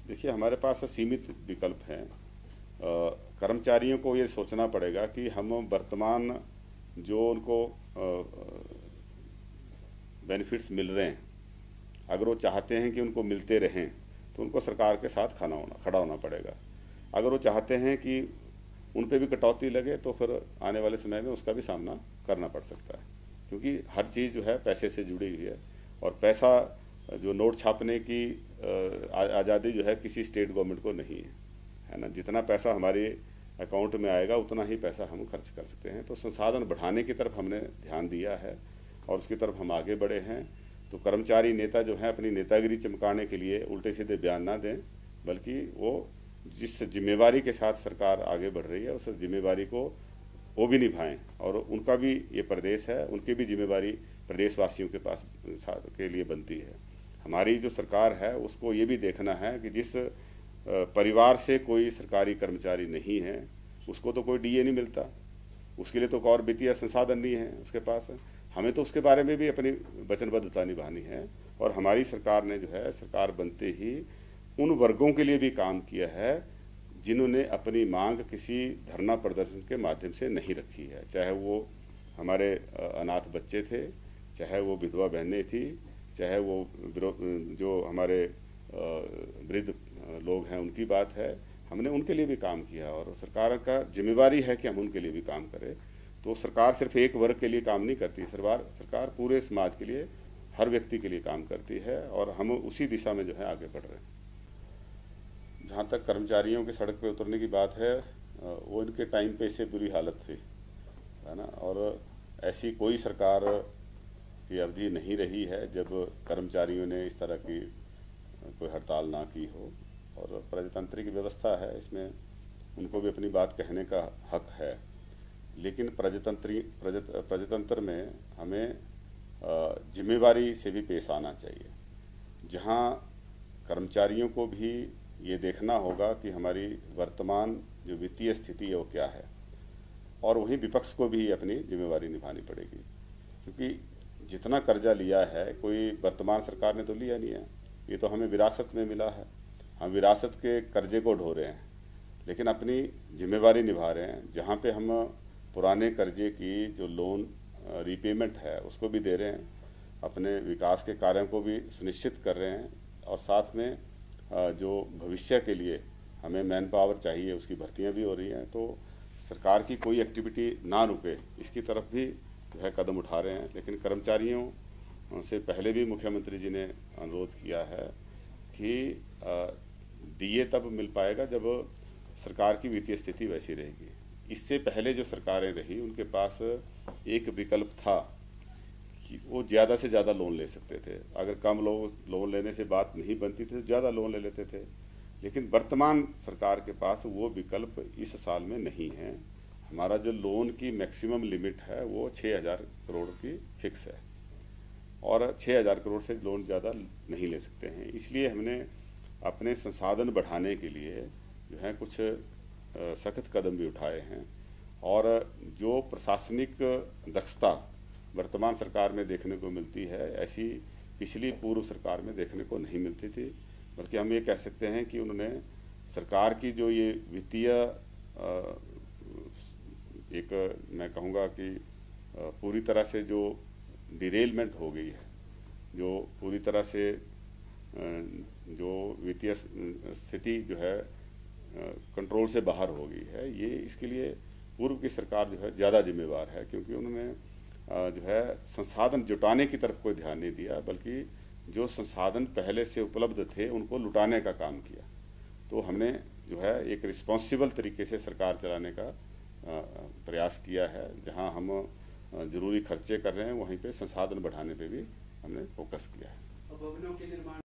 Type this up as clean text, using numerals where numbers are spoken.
देखिए, हमारे पास सीमित विकल्प हैं। कर्मचारियों को ये सोचना पड़ेगा कि हम वर्तमान जो उनको बेनिफिट्स मिल रहे हैं, अगर वो चाहते हैं कि उनको मिलते रहें तो उनको सरकार के साथ खड़ा होना पड़ेगा। अगर वो चाहते हैं कि उन पे भी कटौती लगे तो फिर आने वाले समय में उसका भी सामना करना पड़ सकता है, क्योंकि हर चीज़ जो है पैसे से जुड़ी हुई है। और पैसा, जो नोट छापने की आज़ादी जो है किसी स्टेट गवर्नमेंट को नहीं है ना। जितना पैसा हमारे अकाउंट में आएगा उतना ही पैसा हम खर्च कर सकते हैं। तो संसाधन बढ़ाने की तरफ हमने ध्यान दिया है और उसकी तरफ हम आगे बढ़े हैं। तो कर्मचारी नेता जो हैं अपनी नेतागिरी चमकाने के लिए उल्टे सीधे बयान ना दें, बल्कि वो जिस जिम्मेवारी के साथ सरकार आगे बढ़ रही है उस जिम्मेवारी को वो भी निभाएं। और उनका भी ये प्रदेश है, उनकी भी जिम्मेवारी प्रदेशवासियों के पास के लिए बनती है। हमारी जो सरकार है उसको ये भी देखना है कि जिस परिवार से कोई सरकारी कर्मचारी नहीं है उसको तो कोई डीए नहीं मिलता, उसके लिए तो और वित्तीय संसाधन नहीं है उसके पास। हमें तो उसके बारे में भी अपनी वचनबद्धता निभानी है। और हमारी सरकार ने जो है सरकार बनते ही उन वर्गों के लिए भी काम किया है जिन्होंने अपनी मांग किसी धरना प्रदर्शन के माध्यम से नहीं रखी है, चाहे वो हमारे अनाथ बच्चे थे, चाहे वो विधवा बहनें थी, चाहे वो जो हमारे वृद्ध लोग हैं उनकी बात है। हमने उनके लिए भी काम किया और सरकार का जिम्मेवारी है कि हम उनके लिए भी काम करें। तो सरकार सिर्फ एक वर्ग के लिए काम नहीं करती, सरकार पूरे समाज के लिए, हर व्यक्ति के लिए काम करती है और हम उसी दिशा में जो है आगे बढ़ रहे हैं। जहाँ तक कर्मचारियों के सड़क पे उतरने की बात है, वो इनके टाइम पे इससे बुरी हालत थी, है ना। और ऐसी कोई सरकार की अवधि नहीं रही है जब कर्मचारियों ने इस तरह की कोई हड़ताल ना की हो। और प्रजातंत्र की व्यवस्था है, इसमें उनको भी अपनी बात कहने का हक है। लेकिन प्रजातंत्र में हमें जिम्मेवारी से भी पेश आना चाहिए, जहाँ कर्मचारियों को भी ये देखना होगा कि हमारी वर्तमान जो वित्तीय स्थिति है वो क्या है, और वहीं विपक्ष को भी अपनी जिम्मेवारी निभानी पड़ेगी। क्योंकि जितना कर्जा लिया है कोई वर्तमान सरकार ने तो लिया नहीं है, ये तो हमें विरासत में मिला है। हम विरासत के कर्जे को ढो रहे हैं, लेकिन अपनी जिम्मेवारी निभा रहे हैं। जहाँ पे हम पुराने कर्जे की जो लोन रीपेमेंट है उसको भी दे रहे हैं, अपने विकास के कार्यों को भी सुनिश्चित कर रहे हैं, और साथ में जो भविष्य के लिए हमें मैन पावर चाहिए उसकी भर्तियां भी हो रही हैं। तो सरकार की कोई एक्टिविटी ना रुके, इसकी तरफ भी जो है कदम उठा रहे हैं। लेकिन कर्मचारियों से पहले भी मुख्यमंत्री जी ने अनुरोध किया है कि डीए तब मिल पाएगा जब सरकार की वित्तीय स्थिति वैसी रहेगी। इससे पहले जो सरकारें रही उनके पास एक विकल्प था कि वो ज़्यादा से ज़्यादा लोन ले सकते थे। अगर कम लोन लेने से बात नहीं बनती थी तो ज़्यादा लोन ले लेते थे। लेकिन वर्तमान सरकार के पास वो विकल्प इस साल में नहीं है। हमारा जो लोन की मैक्सिमम लिमिट है वो 6,000 करोड़ की फिक्स है, और 6,000 करोड़ से लोन ज़्यादा नहीं ले सकते हैं। इसलिए हमने अपने संसाधन बढ़ाने के लिए जो है कुछ सख्त कदम भी उठाए हैं। और जो प्रशासनिक दक्षता वर्तमान सरकार में देखने को मिलती है, ऐसी पिछली पूर्व सरकार में देखने को नहीं मिलती थी। बल्कि हम ये कह सकते हैं कि उन्होंने सरकार की जो ये वित्तीय एक, मैं कहूँगा कि पूरी तरह से जो डिरेलमेंट हो गई है, जो पूरी तरह से जो वित्तीय स्थिति जो है कंट्रोल से बाहर हो गई है, ये इसके लिए पूर्व की सरकार जो है ज़्यादा जिम्मेवार है। क्योंकि उन्होंने जो है संसाधन जुटाने की तरफ कोई ध्यान नहीं दिया, बल्कि जो संसाधन पहले से उपलब्ध थे उनको लुटाने का काम किया। तो हमने जो है एक रिस्पॉन्सिबल तरीके से सरकार चलाने का प्रयास किया है। जहां हम ज़रूरी खर्चे कर रहे हैं वहीं पे संसाधन बढ़ाने पे भी हमने फोकस किया है।